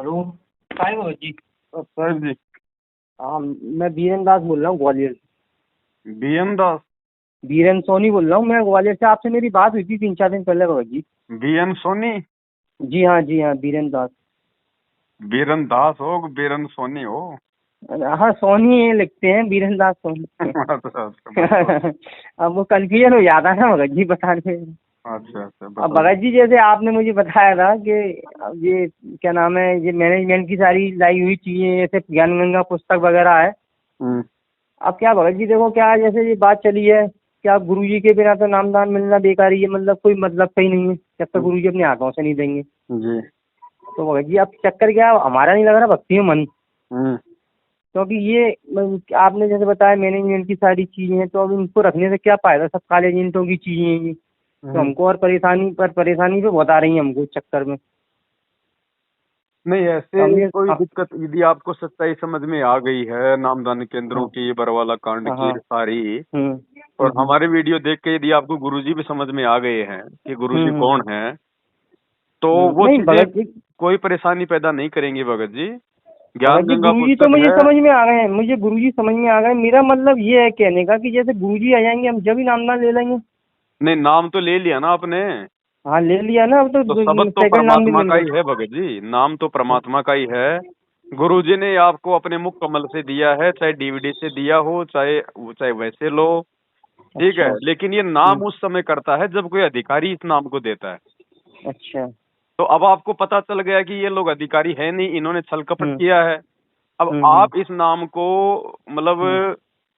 Hello. काय Bhagat ji. Sir जी। हाँ, मैं बीरेन दास बोल रहा हूँ ग्वालियर से। बीएन दास। बीरेन सोनी बोल रहा हूँ मैं ग्वालियर से। आपसे मेरी बात हुई थी 3-4 दिन पहले भगत जी। बीएन सोनी। जी हाँ, जी हाँ, बीरेन दास। बीरन दास हो बीरन सोनी हो? हाँ, सोनी ये लिखते हैं, बीरेन दास सोनी। अच्छा अच्छा अब वो कंफ्यूजन हो जाता है ना भगत जी बताने में। अच्छा अच्छा अब बताओ। भगत जी जैसे आपने मुझे बताया था कि अब ये क्या नाम है, ये मैनेजमेंट की सारी लाई हुई चीजें जैसे ज्ञान गंगा पुस्तक वगैरह है। हम्म। अब क्या भगत जी देखो क्या है, जैसे ये बात चली है क्या गुरुजी के बिना तो नामदान मिलना बेकार ही है, मतलब कोई मतलब सही नहीं है जब तक गुरुजी अपने हाथों से नहीं देंगे। जी। तो भगत जी अब चक्कर क्या है, हमारा नहीं लग रहा भक्ति में मन। हम्म। क्योंकि ये आपने जैसे बताया मैनेजमेंट की सारी चीजें हैं, तो अब इनको रखने से क्या फायदा, सब काले एजेंटों की चीजें हैं ये। तो हमको और परेशानी पे बहुत आ रही है हमको इस चक्कर में। नहीं तो ऐसे हमने कोई दिक्कत यदि आपको सच्चाई समझ में आ गई है नामदान केंद्रों हाँ की बरवाला कांड हाँ की हाँ, सारी, हम्म और हम्म हमारे वीडियो देख के यदि आपको गुरुजी भी समझ में आ गए हैं कि गुरुजी कौन है, तो वो नहीं चीजें भगत जी, कोई परेशानी पैदा नहीं करेंगी भगत जी। ज्ञान भगत जी गंगा गुरुजी तो पुस्तक मुझे है। समझ में आ गए हैं, मुझे गुरुजी समझ में आ गए। मेरा मतलब ये है कहने का कि जैसे गुरुजी आ जाएंगे हम जब ही नामदान ले लेंगे। नहीं नाम तो ले लिया ना आपने। हाँ ले लिया ना, अब तो तो शब्द तो सेकंड नाम भी परमात्मा मिल का गया। ही है भगत जी, नाम तो परमात्मा का ही है। गुरु जी ने आपको अपने मुख कमल से दिया है, चाहे डीवीडी से दिया हो, चाहे वैसे लो। ठीक है, अच्छा। लेकिन ये नाम उस समय करता है जब कोई अधिकारी इस नाम को देता है। अच्छा। तो अब आपको पता चल गया कि ये लोग अधिकारी है नहीं, इन्होंने छल कपट हम्म किया है। अब हम्म आप इस नाम को मतलब हम्म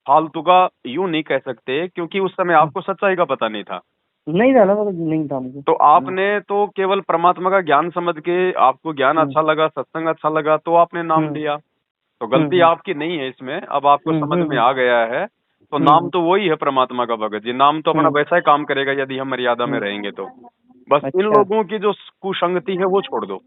फालतू का यूं नहीं कह सकते, क्योंकि उस समय हम्म। आपको सच्चाई का पता नहीं था। नहीं था ना भगत जी, नहीं था मुझे। तो आपने तो केवल परमात्मा का ज्ञान समझ के, आपको ज्ञान हम्म अच्छा लगा, सत्संग अच्छा लगा, तो आपने नाम हम्म लिया। तो हम्म गलती हम्म आपकी नहीं है इसमें, अब आपको हम्म समझ हम्म में हम्म आ गया है। तो नाम हम्म तो वही है परमात्मा का भगत जी, नाम तो अपना हम्म, वैसा ही काम करेगा यदि हम मर्यादा में रहेंगे तो। बस इन अच्छा। लोगों की जो कुसंगति है वो छोड़ दो,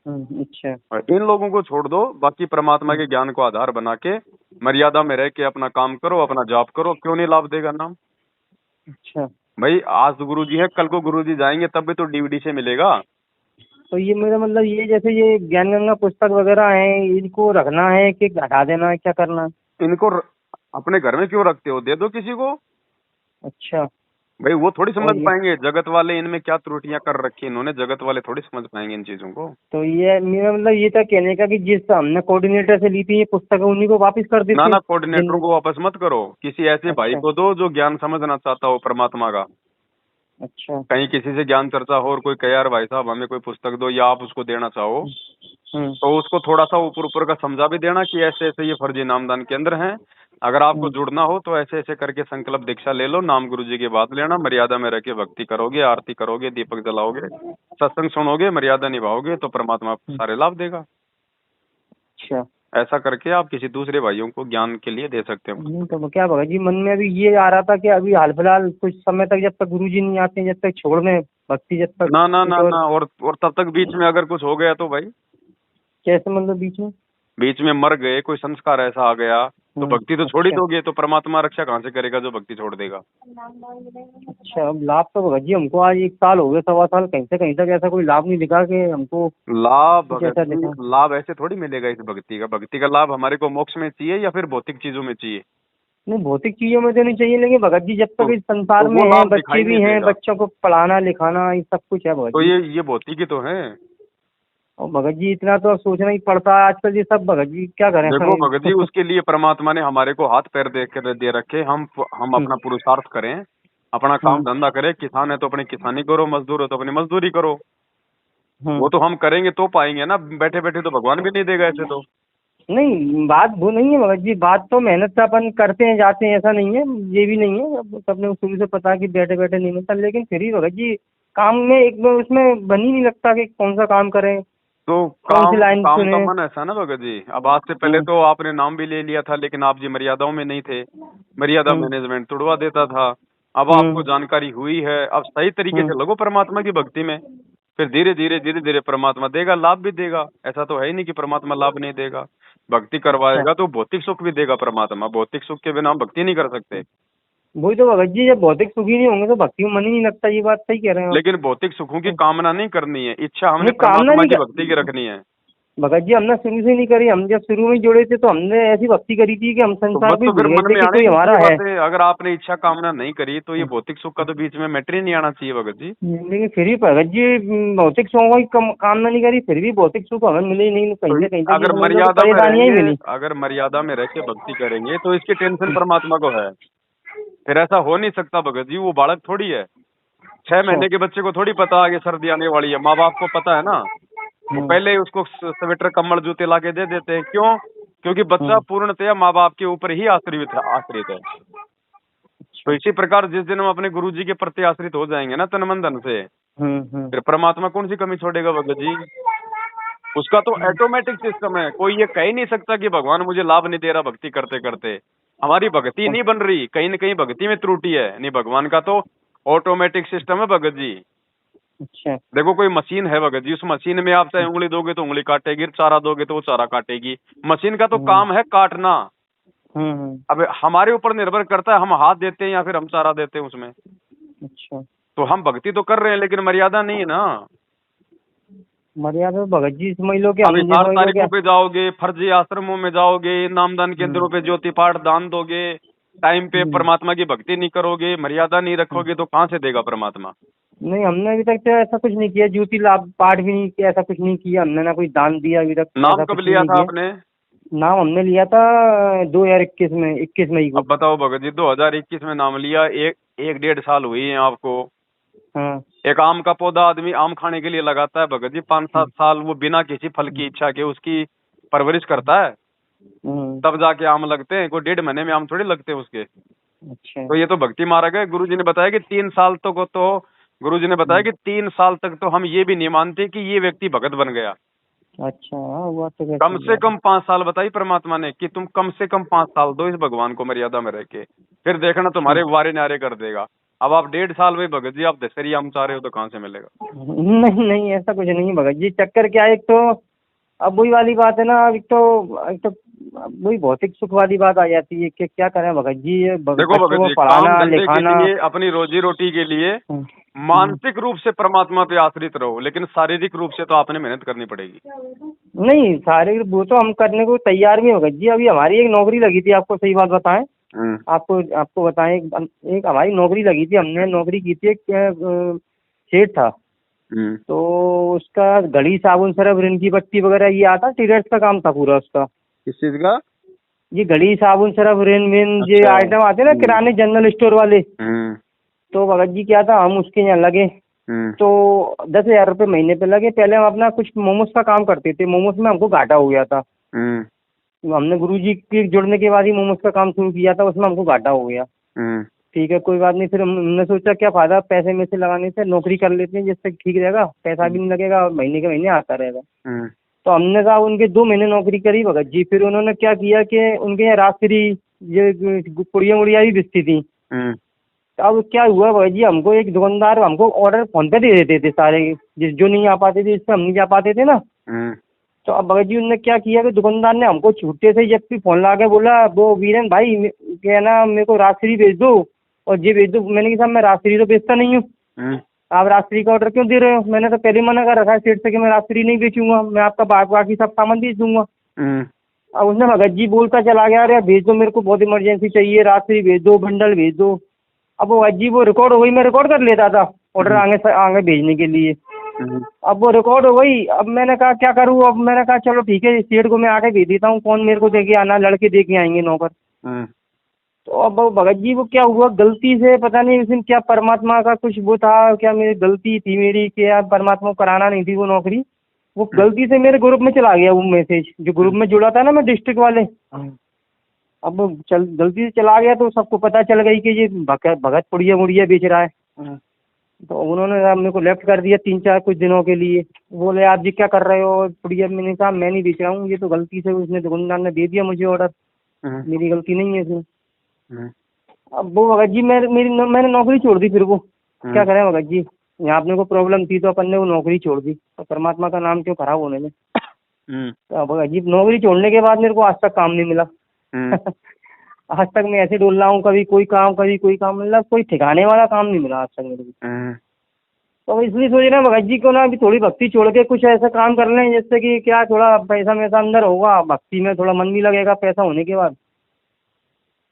अच्छा। और इन लोगों को छोड़ दो, बाकी परमात्मा के ज्ञान को आधार बना के मर्यादा में रह के अपना काम करो, अपना जॉब करो। क्यों नहीं लाभ देगा नाम? अच्छा, भाई आज गुरु जी है, कल को गुरु जी जाएंगे तब भी तो डीवीडी से मिलेगा। तो ये मेरा मतलब ये जैसे ये ज्ञान गंगा पुस्तक वगैरह है, इनको रखना है कि हटा देना है, क्या करना है? इनको अपने घर में क्यों रखते हो, दे दो किसी को। अच्छा। भाई वो थोड़ी समझ और ये पाएंगे जगत वाले इनमें क्या त्रुटियां कर रखी इन्होंने, जगत वाले थोड़ी समझ पाएंगे इन चीजों को। तो ये मेरा मतलब ये था कहने का कि जिस हमने कोऑर्डिनेटर से ली थी ये पुस्तक उन्हीं को वापस कर ना देते ना, कोऑर्डिनेटरों जिन। को वापस मत करो, किसी ऐसे भाई अच्छा। को दो जो ज्ञान समझना चाहता हो परमात्मा का। अच्छा। कहीं किसी से ज्ञान चर्चा हो और कोई कहे यार भाई साहब हमें कोई पुस्तक दो, या आप उसको देना चाहो, हम्म तो उसको थोड़ा सा ऊपर ऊपर का समझा भी देना कि ऐसे ऐसे ये फर्जी नामदान केंद्र हैं। अगर आपको हम्म जुड़ना हो तो ऐसे ऐसे करके संकल्प दीक्षा ले लो, नाम गुरु जी की बात लेना, मर्यादा में रह के भक्ति करोगे, आरती करोगे, दीपक जलाओगे, सत्संग सुनोगे, मर्यादा निभाओगे, तो परमात्मा आपको हम्म, सारे लाभ देगा। अच्छा। ऐसा करके आप किसी दूसरे भाइयों को ज्ञान के लिए दे सकते हो। नहीं तो क्या भगत जी मन में अभी ये आ रहा था कि अभी हाल फिलहाल कुछ समय तक जब तक गुरुजी नहीं आते हैं, जब तक छोड़ दें भक्ति, जब तक ना ना कुछ ना और। ना, और तब तक बीच में अगर कुछ हो गया तो भाई, कैसे मतलब बीच में? बीच में मर गए, कोई संस्कार ऐसा आ गया, तो भक्ति तो छोड़ ही अच्छा। दोगे, तो परमात्मा रक्षा कहाँ से करेगा जो भक्ति छोड़ देगा? अच्छा, अब लाभ तो भगत जी हमको आज 1 साल हो गए, 1.25 साल, कहीं से कहीं तक ऐसा कोई लाभ नहीं दिखा कि हमको लाभ कुछ भगत ऐसा जी, दिखा। लाभ ऐसे थोड़ी मिलेगा इस भक्ति का। भक्ति का लाभ हमारे को मोक्ष में चाहिए या फिर भौतिक चीजों में चाहिए? नहीं भौतिक चीजों में तो नहीं चाहिए, लेकिन भगत जी जब तक इस संसार तो में वो है, लाभ बच्चे दिखाई भी नहीं हैं, देगा। बच्चों को पढ़ाना लिखाना ये सब कुछ है भगत तो जी। ये भौतिक ही तो है। और भगत जी इतना तो सोचना ही पड़ता है आजकल, ये सब भगत जी क्या करें। देखो भगत जी, उसके लिए परमात्मा ने हमारे को हाथ पैर दे कर दे रखे, हम हम्म अपना पुरुषार्थ करें, अपना काम हम्म धंधा करें। किसान है तो अपनी किसानी करो, मजदूर हो तो अपनी मजदूरी करो। हम्म। वो तो हम करेंगे तो पाएंगे ना, बैठे बैठे तो भगवान भी नहीं देगा ऐसे तो। नहीं बात वो नहीं है भगत जी, बात तो मेहनत से अपन करते हैं जाते हैं, ऐसा नहीं है, ये भी नहीं है। अब सबने शुरू से पता कि बैठे बैठे नहीं मिलता, लेकिन फिर भी भगत जी काम में एक बार उसमें बन ही नहीं लगता कि कौन सा काम करें, तो कौन सी काम लाइन काम का चुने। मन ऐसा ना भगत जी, अब आज से पहले हम्म तो आपने नाम भी ले लिया था, लेकिन आप जी मर्यादाओं में नहीं थे। मर्यादा हम्म मैनेजमेंट तुड़वा देता था। अब आपको हम्म जानकारी हुई है, अब सही तरीके हम्म से लगो परमात्मा की भक्ति में। फिर धीरे धीरे परमात्मा देगा, लाभ भी देगा। ऐसा तो है ही नहीं कि परमात्मा लाभ नहीं देगा। भक्ति अच्छा। करवाएगा तो भौतिक सुख भी देगा परमात्मा, भौतिक सुख के बिना हम भक्ति नहीं कर सकते। वही तो भगत जी, जब भौतिक सुखी नहीं होंगे तो भक्ति में मन ही नहीं लगता, ये बात सही कह रहे हैं आप। लेकिन भौतिक सुखों की कामना नहीं करनी है, इच्छा हमने नहीं कामना परमात्मा नहीं की कर, भक्ति की रखनी है। भगत जी हमने शुरू से नहीं करी। हम जब शुरू में जुड़े थे तो हमने ऐसी भक्ति करी थी कि हम तो संसार बस को तो फिर भूल गए मन थे में कि आना कोई ही हमारा नहीं है। बात है। अगर आपने इच्छा कामना नहीं करी तो ये भौतिक सुख का तो बीच में मैटर ही नहीं आना चाहिए भगत जी। लेकिन फिर भी भगत जी भौतिक सुखों की कामना नहीं करी, फिर भी भौतिक सुख हमें मिले ही नहीं, कहीं तो ना कहीं तक ये अगर समझ लो कि मर्यादा में परेशानियां ही रहेंगे, मिली। अगर मर्यादा में रह के भक्ति करेंगे तो इसकी टेंशन परमात्मा को है। फिर ऐसा हो नहीं सकता भगत जी, वो बालक थोड़ी है। 6 महीने के बच्चे को थोड़ी पता आगे सर्दी आने वाली है, माँ बाप को पता है ना। वो हम्म, पहले ही उसको स्वेटर कम्बल जूते ला के दे देते हैं। क्यों? क्योंकि बच्चा हम्म, पूर्णतया माँ बाप के ऊपर ही आश्रित है। तो इसी प्रकार जिस दिन हम अपने गुरु जी के प्रति आश्रित हो जाएंगे ना तन मन धन से, हम्म, फिर परमात्मा कौन सी कमी छोड़ेगा भगत जी। उसका तो ऑटोमेटिक सिस्टम है। कोई ये कह ही नहीं सकता कि भगवान मुझे लाभ नहीं दे रहा भक्ति करते करते। हमारी भक्ति नहीं बन रही, कहीं न कहीं भक्ति में त्रुटि है। नहीं, भगवान का तो ऑटोमेटिक सिस्टम है भगत जी। अच्छा। देखो कोई मशीन है भगत जी, उस मशीन में आप चाहे उंगली दोगे तो उंगली काटेगी, चारा दोगे तो वो चारा काटेगी। मशीन का तो हम्म, काम है काटना। हम्म, अब हमारे ऊपर निर्भर करता है हम हाथ देते हैं या फिर हम चारा देते हैं उसमें। अच्छा। तो हम भक्ति तो कर रहे हैं लेकिन मर्यादा नहीं है ना। मर्यादा तो भगत जी समझ लो कि अब हम ये हिसार समझ लो तारीखों क्या। पे जाओगे, फर्जी आश्रमों में जाओगे, नामदान केंद्रों पे ज्योति पाठ दान दोगे, टाइम पे हम्म, परमात्मा की भक्ति नहीं करोगे, मर्यादा नहीं हम्म। रखोगे तो कहाँ से देगा परमात्मा। नहीं हमने अभी तक तो ऐसा कुछ नहीं किया, ज्योति लाभ पाठ भी नहीं किया, ऐसा कुछ नहीं किया हमने, ना कोई दान दिया अभी तक, नाम ऐसा कब कुछ भी लिया नहीं था किया। आपने? नाम हमने लिया था 2021 में, 21 मई को। अब बताओ भगत जी, 2021 में नाम लिया, एक 1.5 साल हुई है आपको। हाँ। एक आम का पौधा आदमी आम खाने के लिए लगाता है भगत जी, 5-7 साल वो बिना किसी फल की इच्छा के उसकी परवरिश करता है, हम्म, तब जाके आम लगते हैं। कोई 1.5 महीने में आम थोड़ी लगते हैं उसके। अच्छा। तो ये तो भक्ति मार्ग है। गुरु जी ने बताया कि 3 साल तक को तो गुरु जी ने बताया कि 3 साल तक तो हम ये भी नहीं मानते कि ये व्यक्ति भगत बन गया। अच्छा हाँ हुआ तो कम कैसे से हुआ था। कम 5 साल बताई परमात्मा ने कि तुम कम से कम 5 साल दो इस भगवान को मर्यादा में रह के, फिर देखना तुम्हारे वारे नारे कर देगा। अब आप 1.5 साल में भगत जी आप दशहरी आम चाह रहे हो तो कहाँ से मिलेगा। नहीं नहीं ऐसा कुछ नहीं है भगत जी, चक्कर क्या है, एक तो अब वही वाली बात है ना, अब एक तो वही भौतिक सुख वाली बात आ जाती है कि क्या करें भगत जी, ये देखो बच्चों भगत को जी, काम पढ़ाना धंधे के लिखाना। लिए, अपनी रोजी रोटी के लिए हम्म, मानसिक रूप से परमात्मा पे आश्रित रहो, लेकिन शारीरिक रूप से तो आपने मेहनत करनी पड़ेगी। नहीं सारे वो तो हम करने को तैयार भी हो भगत जी। अभी हमारी एक नौकरी लगी थी, आपको सही बात बताएं, हम्म, आपको आपको बताएं, एक हमारी नौकरी लगी थी, हमने नौकरी की थी, एक सेठ था, हम्म। तो उसका घड़ी साबुन सरफ रिन की पट्टी वगैरह ये आता, टीडर्स का काम था पूरा उसका। किस चीज का? ये घड़ी साबुन सरफ रिन विन ये अच्छा। आइटम आते हैं ना किराने जनरल स्टोर वाले। हम्म, तो भगत जी क्या था, हम उसके यहाँ लगे हम्म, तो 10,000 रुपये महीने पे लगे। पहले हम अपना कुछ मोमोज का काम करते थे, मोमोज में हमको घाटा हो गया था। हम्म, तो हमने गुरुजी के जुड़ने के बाद ही मोमोज का काम शुरू किया था, उसमें हमको घाटा हो गया। हम्म, ठीक है कोई बात नहीं, फिर हमने सोचा क्या फायदा पैसे में से लगाने से, नौकरी कर लेते हैं जिससे ठीक रहेगा, पैसा भी नहीं लगेगा और महीने के महीने आता रहेगा। हम्म, तो हमने कहा, उनके 2 महीने नौकरी करी भगत जी। फिर उन्होंने क्या किया कि उनके यहाँ रात्रि ये पुड़िया उड़िया भी बिकती थी। हम्म, अब क्या हुआ भगत जी, हमको एक दुकानदार हमको ऑर्डर फोन पे दे देते थे सारे, जो नहीं आ पाते थे, जिससे हम नहीं जा पाते थे ना। हम्म, तो अब भगत जी उन्होंने क्या किया कि दुकानदार ने हमको छूटे से जब भी फोन ला के बोला, वो वीरेन भाई क्या ना मेरे को रात्रि भेज दो और ये भेज दो। मैंने कहा साहब मैं रात्रि तो बेचता नहीं हूँ, हम्म, आप रात्रि का ऑर्डर क्यों दे रहे हो? मैंने तो पहले मना कर रखा है सेठ से कि मैं रात्रि नहीं बेचूंगा, मैं आपका बाकी सब सामान बेच दूंगा। हम्म, अब उसने भगत जी बोलता चला गया, अरे भेज दो मेरे को बहुत इमरजेंसी चाहिए, रात्रि भेज दो, बंडल भेज दो। अब वो भगत जी वो रिकॉर्ड हो गई, मैं रिकॉर्ड कर लेता था ऑर्डर आगे आगे भेजने के लिए। हम्म, अब वो रिकॉर्ड हो गई, अब मैंने कहा क्या करूँ, अब मैंने कहा चलो ठीक है सेठ को मैं आके भेज देता हूँ, कौन मेरे को देके आना, लड़के देके आएंगे नौकर। हम्म, तो अब वो भगत जी वो क्या हुआ, गलती से पता नहीं उस दिन क्या परमात्मा का कुछ वो था, क्या मेरी गलती थी मेरी कि यार परमात्मा को कराना नहीं थी वो नौकरी, वो गलती से मेरे ग्रुप में चला गया वो मैसेज, जो ग्रुप में जुड़ा था ना मैं डिस्ट्रिक्ट वाले। अब वो गलती से चला गया तो सबको पता चल गई कि ये भगत पुड़िया मुड़िया बेच रहा है। तो उन्होंने मेरे को लेफ्ट कर दिया 3-4 कुछ दिनों के लिए। बोले आप जी क्या कर रहे हो पुड़िया? मैंने कहा मैं नहीं बेच रहा हूँ, ये तो गलती से उसने दुकानदार ने दे दिया मुझे ऑर्डर, मेरी गलती नहीं है इसमें। अब वो भगत जी मैंने नौकरी छोड़ दी। फिर वो क्या करें भगत जी, यहाँ अपने को प्रॉब्लम थी तो अपन ने वो नौकरी छोड़ दी, तो परमात्मा का नाम क्यों खराब होने में। तो भगत जी नौकरी छोड़ने के बाद मेरे को आज तक काम नहीं मिला। आज तक मैं ऐसे डोल रहा हूँ, कभी कोई काम कभी कोई काम, मतलब कोई ठिकाने वाला काम नहीं मिला आज तक मेरे को। तो इसलिए सोच रहे हैं भगत जी को ना अभी थोड़ी भक्ति छोड़ के कुछ ऐसा काम कर लें जिससे कि क्या थोड़ा पैसा वैसा अंदर होगा, भक्ति में थोड़ा मन भी लगेगा पैसा होने के बाद।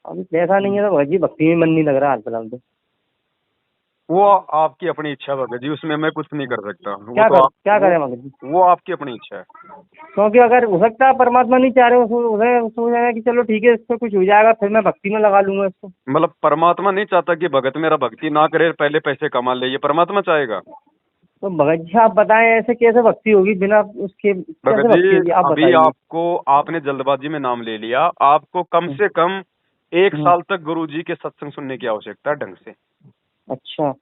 अभी पैसा नहीं है तो भगत जी भक्ति में मन नहीं लग रहा हाल फिलहाल तो। वो आपकी अपनी इच्छा भगत जी, उसमें मैं कुछ नहीं कर सकता। वो तो क्या करें भगत जी? वो आपकी अपनी इच्छा है। क्योंकि अगर हो सकता है परमात्मा नहीं चाह रहे, उसे सोच रहे हैं कि चलो ठीक है इससे कुछ हो जाएगा फिर मैं भक्ति में लगा लूंगा इसको। मतलब परमात्मा नहीं चाहता कि भगत मेरा भक्ति ना करे, पहले पैसे कमा ले, ये परमात्मा चाहेगा? तो भगत जी आप बताएं ऐसे कैसे भक्ति होगी बिना उसके, कैसे भगत भक्ति जी होगी आप अभी बताइए। आपको, आपने जल्दबाजी में नाम ले लिया, आपको कम से कम 1 साल तक गुरुजी के सत्संग सुनने की आवश्यकता है ढंग से। अच्छा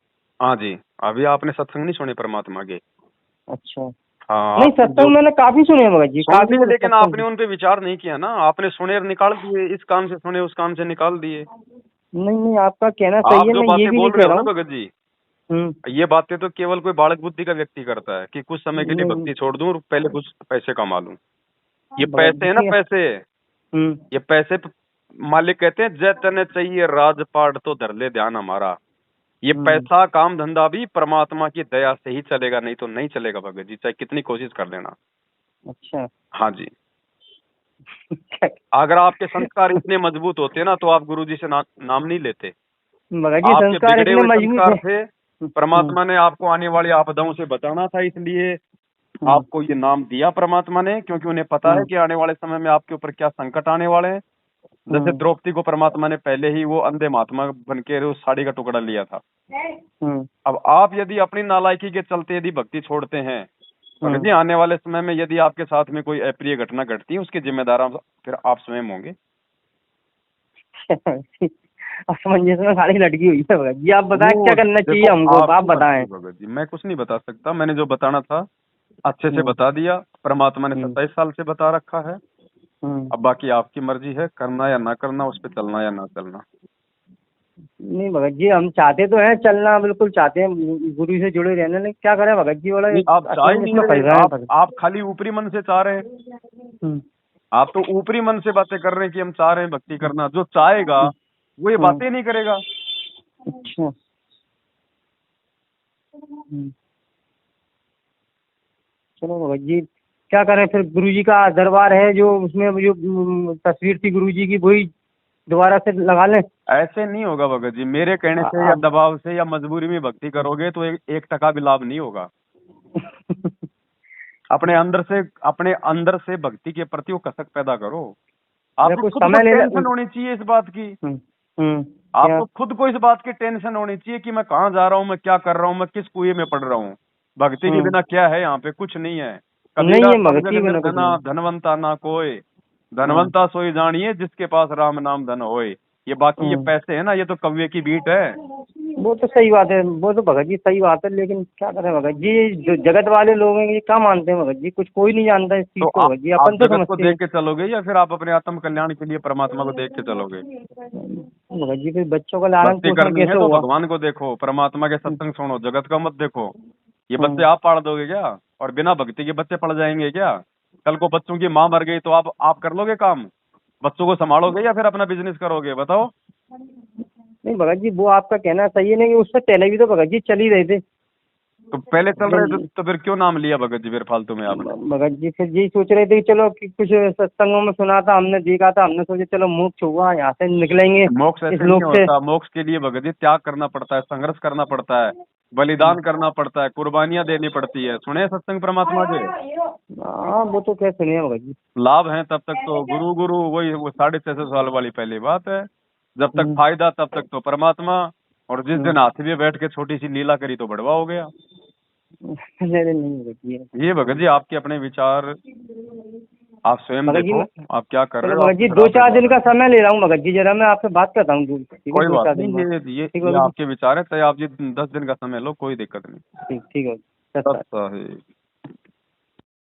हाँ जी, अभी आपने सत्संग नहीं सुने परमात्मा के। अच्छा। हाँ नहीं सत्संग मैंने काफी सुने हैं भगत जी, काफी। लेकिन आपने उन पे विचार नहीं किया ना, आपने सुने और निकाल दिए, इस काम से सुने उस काम से निकाल दिए। नहीं नहीं आपका कहना सही आप है, जो मैं ये बातें भी नहीं बोल रहे कह हो रहा ना हूँ। भगत जी, ये बातें तो केवल कोई बालक बुद्धि का व्यक्ति करता है कि कुछ समय के लिए नहीं, भक्ति छोड़ दूं और पहले कुछ पैसे कमा लूं। ये भगत पैसे है ना, जी। पैसे, ये पैसे मालिक कहते हैं जैतने चाहिए राजपाट तो धर ले ध्यान हमारा। ये पैसा काम धंधा भी परमात्मा की दया से ही चलेगा, नहीं तो नहीं चलेगा भगत जी, चाहे कितनी कोशिश कर लेना। अच्छा। हाँ जी, अगर आपके संस्कार इतने मजबूत होते ना तो आप गुरुजी से नाम नहीं लेते। भगत जी आपके संस्कार बिगड़े इतने हुए मजबूत संस्कार है। थे, परमात्मा ने आपको आने वाली आपदाओं से बचाना था, इसलिए आपको ये नाम दिया परमात्मा ने, क्योंकि उन्हें पता है कि आने वाले समय में आपके ऊपर क्या संकट आने वाले हैं। जैसे द्रौपदी को परमात्मा ने पहले ही वो अंधे महात्मा बन के उस साड़ी का टुकड़ा लिया था। अब आप यदि अपनी नालायकी के चलते यदि भक्ति छोड़ते हैं, भगत जी आने वाले समय में यदि आपके साथ में कोई अप्रिय घटना घटती है उसके जिम्मेदार फिर आप स्वयं होंगे। असमंजस में सारी लटकी हुई है भगत जी, आप बताएं क्या करना चाहिए हमको, आप बताएं। भगत जी मैं कुछ नहीं बता सकता, मैंने जो बताना था अच्छे से बता दिया। परमात्मा ने 27 साल से बता रखा है। अब बाकी आपकी मर्जी है, करना या ना करना, उस पर चलना या ना चलना। नहीं भगत जी हम चाहते तो हैं, चलना बिल्कुल चाहते हैं, गुरु से जुड़े रहने, लेकिन क्या करें भगत जी, बड़ा आप चाह ही नहीं रहे, आप खाली ऊपरी मन से चाह रहे हैं। आप तो ऊपरी मन से बातें कर रहे हैं कि हम चाह रहे हैं भक्ति करना, जो चाहेगा वो ये बातें नहीं करेगा। अच्छा। चलो भगत जी क्या करें फिर, गुरुजी का दरबार है जो उसमें जो तस्वीर थी गुरुजी की वही दोबारा से लगा लें। ऐसे नहीं होगा भगत जी, मेरे कहने से या दबाव से या मजबूरी में भक्ति करोगे तो 1% भी लाभ नहीं होगा। अपने अंदर से भक्ति के प्रति वो कसक पैदा करो। आपको खुद को टेंशन होनी चाहिए इस बात की। आपको खुद को इस बात की टेंशन होनी चाहिए कि मैं कहाँ जा रहा हूँ, मैं क्या कर रहा हूँ, मैं किस कुएं में पड़ रहा हूँ। भक्ति के बिना क्या है यहाँ पे, कुछ नहीं है। कबीरा धनवंता ना कोई, धनवंता सोई जानिए जिसके पास राम नाम धन होए। ये बाकी ये पैसे है ना, ये तो कौवे की बीट है। वो तो सही बात है, वो तो भगत जी सही बात है, लेकिन क्या करें भगत जी, जो जगत वाले लोग हैं ये क्या मानते हैं भगत जी, कुछ कोई नहीं जानता इस चीज को भगत जी। अपन तो जगत को देख के चलोगे या फिर आप अपने आत्म कल्याण के लिए परमात्मा को देख के चलोगे? भगत जी फिर बच्चों का लालन पोषण कैसे तो होगा? भगवान को देखो, परमात्मा के सत्संग सुनो, जगत का मत देखो। ये बच्चे आप पाल दोगे क्या? और बिना भक्ति के बच्चे पड़ जाएंगे क्या? कल को बच्चों की माँ मर गई तो आप कर लोगे काम? बच्चों को संभालोगे या फिर अपना बिजनेस करोगे? बताओ। नहीं भगत जी वो आपका कहना सही है, नहीं उससे पहले भी तो भगत जी चल ही रहे थे। तो पहले चल रहे थे तो फिर क्यों नाम लिया भगत जी फिर फालतू में आपने? भगत जी फिर यही सोच रहे थे कि चलो कि कुछ सत्संगों में सुना था, हमने देखा था, हमने सोचा चलो मोक्ष हुआ, यहाँ से निकलेंगे। मोक्ष ऐसे नहीं होता। मोक्ष के लिए भगत जी त्याग करना पड़ता है, संघर्ष करना पड़ता है, बलिदान करना पड़ता है, कुर्बानियां देनी पड़ती है। सुने सत्संग परमात्मा के? हाँ वो तो क्या सुनिए भगत जी। लाभ है तब तक तो गुरु गुरु वही, वो 650 साल वाली पहली बात है। जब तक फायदा तब तक तो परमात्मा, और जिस दिन हाथी में बैठ के छोटी सी लीला करी तो बड़वा हो गया। नहीं ये भगत जी आपके अपने विचार, आप स्वयं देखो आप क्या कर रहे हो। भगत जी 2-4 दिन का समय ले रहा हूँ भगत जी, जरा मैं आपसे बात करता हूँ। कोई बात नहीं, ये आपके विचार है, तो आप जी 10 दिन का समय लो, कोई दिक्कत नहीं। ठीक है।